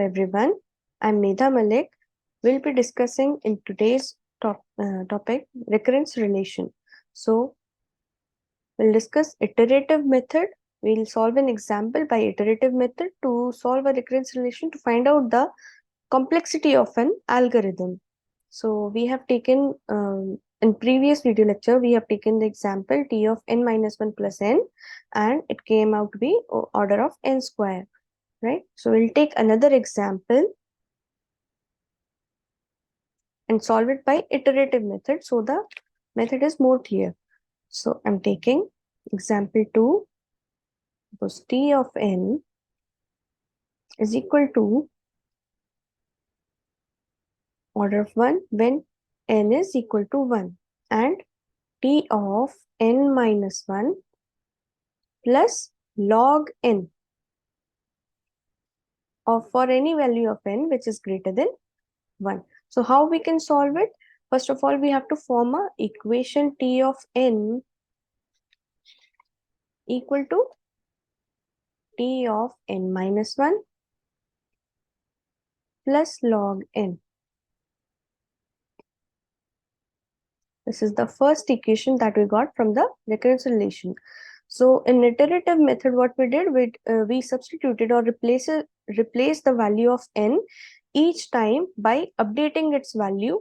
everyone, I'm Medha Malik. We'll be discussing in today's topic recurrence relation. So we'll discuss iterative method. We'll solve an example by iterative method to solve a recurrence relation to find out the complexity of an algorithm. So we have taken in previous video lecture, we have taken the example t of n minus 1 plus n, and it came out to be order of n square. Right? So we'll take another example and solve it by iterative method so the method is more clear. So I'm taking example 2, suppose t of n is equal to order of 1 when n is equal to 1 and t of n minus 1 plus log n of for any value of n which is greater than 1. So how we can solve it? First of all, we have to form a equation t of n equal to t of n minus 1 plus log n. This is the first equation that we got from the recurrence relation. So in iterative method, what we did, we substituted or replaced the value of n each time by updating its value,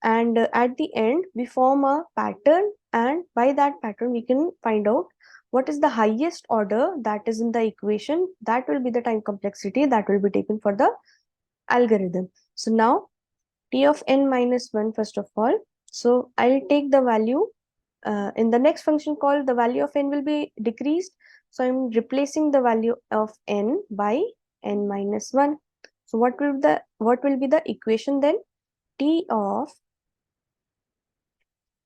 and at the end we form a pattern, and by that pattern we can find out what is the highest order that is in the equation. That will be the time complexity that will be taken for the algorithm. So now t of n minus 1 first of all. So I'll take the value in the next function call, the value of n will be decreased. So I'm replacing the value of n by n minus 1. So what will be the equation then? T of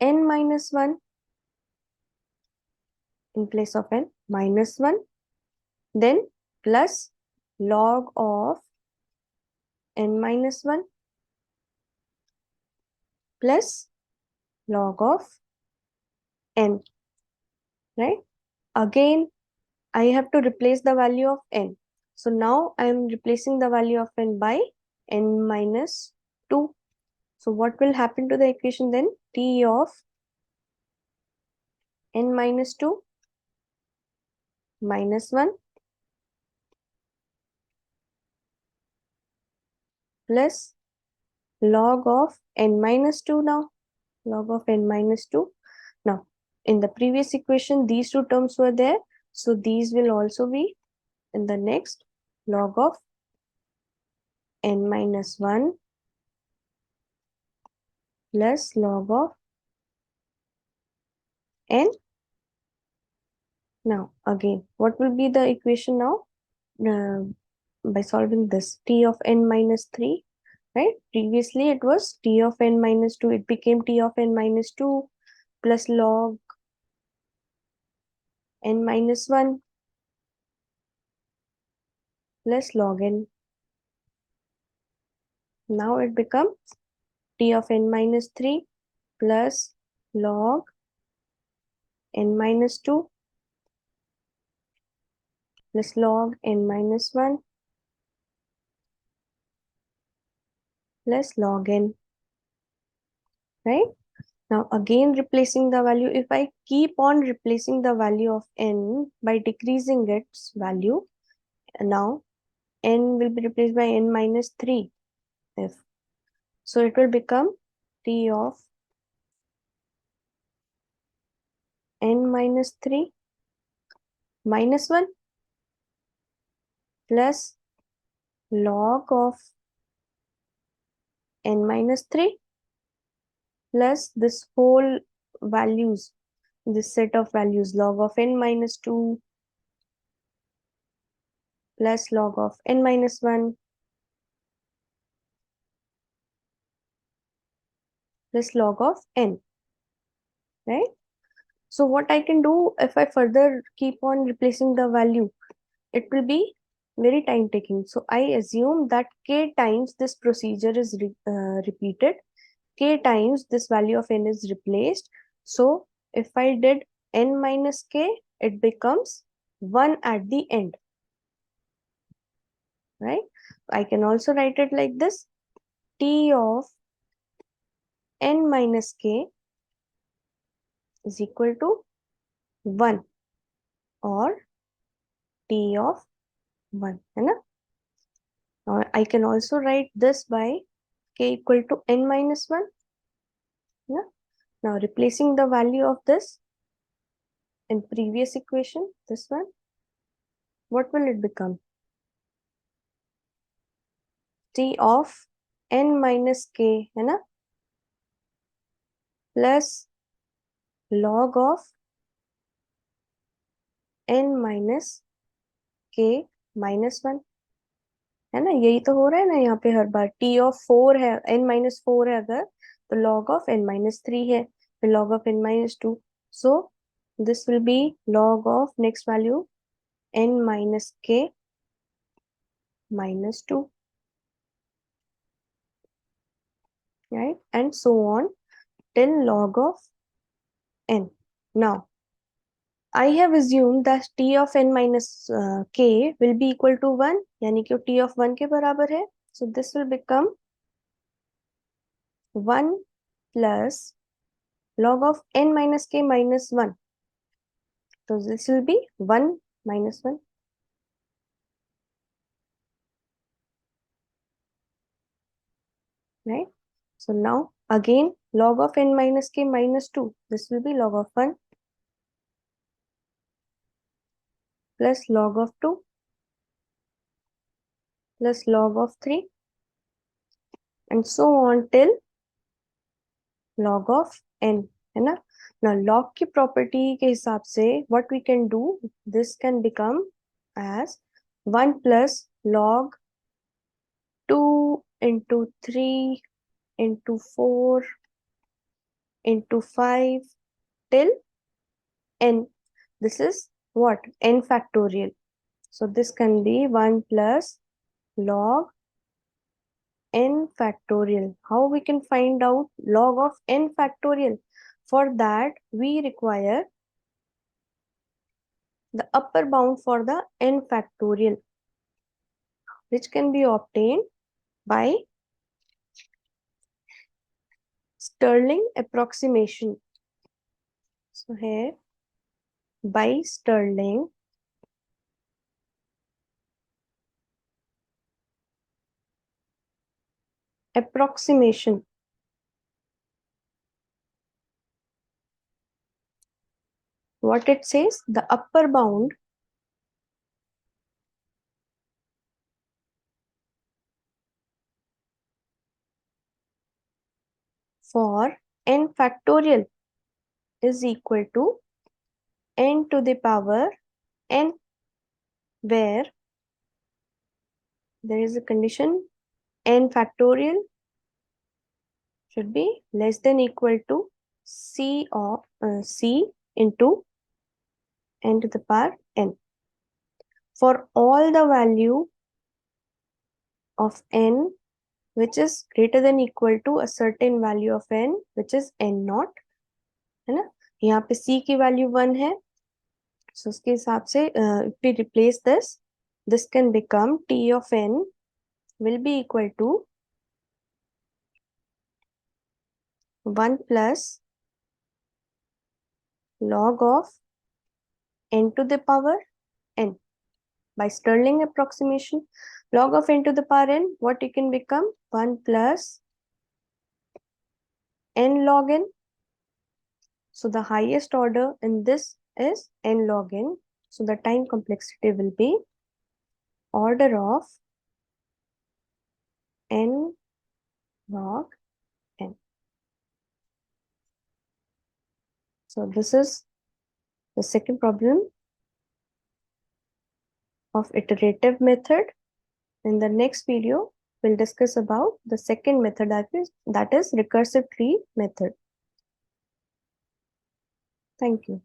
n minus 1 in place of n minus 1, then plus log of n minus 1 plus log of n, right? Again, I have to replace the value of n. So now I am replacing the value of n by n minus 2. So what will happen to the equation then? T of n minus 2 minus 1 plus log of n minus 2 now. Log of n minus 2. Now, in the previous equation, these two terms were there. So these will also be in the next log of n minus 1 plus log of n. Now, again, what will be the equation now? By solving this, t of n minus 3, right? Previously, it was t of n minus 2. It became t of n minus 2 plus log n minus 1 plus log n. Now it becomes t of n minus 3 plus log n minus 2 plus log n minus 1 plus log n, right? Now again replacing the value, if I keep on replacing the value of n by decreasing its value, now n will be replaced by n minus 3. So it will become t of n minus 3 minus 1 plus log of n minus 3 plus this whole values, this set of values, log of n minus 2 plus log of n minus 1 plus log of n, right? So what I can do, if I further keep on replacing the value, it will be very time taking. So I assume that k times this procedure is repeated, k times this value of n is replaced. So if I did n minus k, it becomes 1 at the end, right? I can also write it like this: T of n minus k is equal to 1 or T of 1, है ना? Now I can also write this by k equal to n minus 1. Yeah? Now replacing the value of this in previous equation, this one, what will it become? T of n minus k, है ना? Plus log of n minus k minus 1, है ना? यही तो हो रहा है ना यहाँ पे हर बार. T of 4 है, n minus 4 है अगर, तो log of n minus 3 है, फिर log of n minus 2. So this will be log of next value n minus k minus 2, right? And so on till log of n. Now I have assumed that t of n minus k will be equal to 1, यानी कि t of 1 के बराबर है. So this will become 1 plus log of n minus k minus 1. So this will be 1 minus 1. Right? So now again log of n minus k minus 2. This will be log of 1 plus log of 2 plus log of 3 and so on till log of n, है ना? Now log की property के हिसाब से what we can do, this can become as 1 plus log 2 into 3 into 4 into 5 till n. This is what? N factorial. So this can be 1 plus log n factorial. How we can find out log of n factorial? For that we require the upper bound for the n factorial, which can be obtained by Stirling approximation. So here by Stirling approximation, what it says, the upper bound for n factorial is equal to n to the power n, where there is a condition n factorial should be less than equal to c of c into n to the power n. For all the value of n which is greater than equal to a certain value of n which is n naught, है ना? यहाँ पे c की value 1 है, so उसके हिसाब से if we replace this can become t of n will be equal to 1 plus log of n to the power n. By Stirling approximation, log of n to the power n, what it can become? 1 plus n log n. So the highest order in this is n log n. So the time complexity will be order of n log n. So this is the second problem of iterative method. In the next video, we'll discuss about the second method, that is recursive tree method. Thank you.